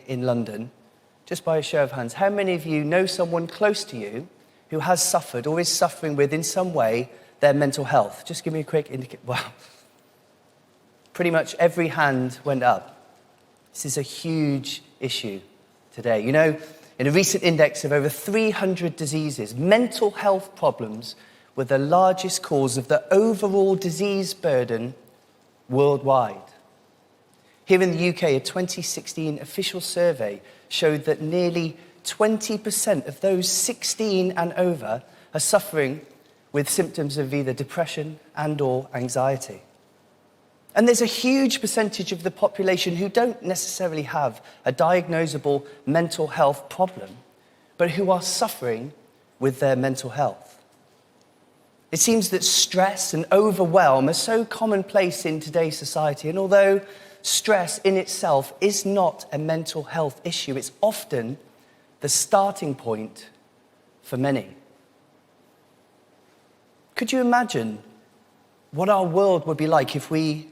in London, just by a show of hands, how many of you know someone close to you who has suffered or is suffering with, in some way, their mental health? Just give me a quick indicator. Wow. Pretty much every hand went up. This is a huge issue today. You know, in a recent index of over 300 diseases, mental health problems were the largest cause of the overall disease burden worldwide. Here in the UK, a 2016 official survey showed that nearly 20% of those 16 and over are suffering with symptoms of either depression and/or anxiety. And there's a huge percentage of the population who don't necessarily have a diagnosable mental health problem, but who are suffering with their mental health. It seems that stress and overwhelm are so commonplace in today's society, and although stress in itself is not a mental health issue, it's often the starting point for many. Could you imagine what our world would be like if we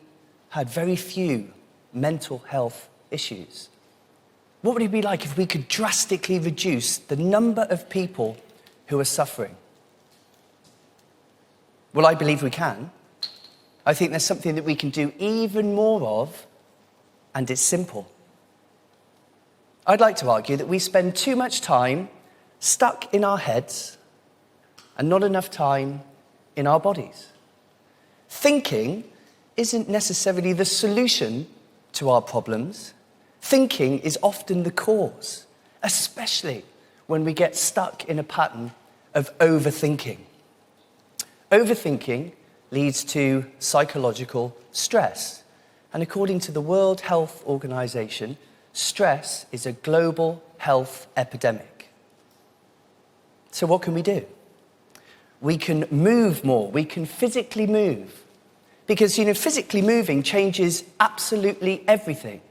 had very few mental health issues? What would it be like if we could drastically reduce the number of people who are suffering? Well, I believe we can. I think there's something that we can do even more of, and it's simple. I'd like to argue that we spend too much time stuck in our heads and not enough time in our bodies. Thinking isn't necessarily the solution to our problems. Thinking is often the cause, especially when we get stuck in a pattern of overthinking. Overthinking leads to psychological stress. And according to the World Health Organization, stress is a global health epidemic. So what can we do? We can move more. We can physically move. Because, physically moving changes absolutely everything.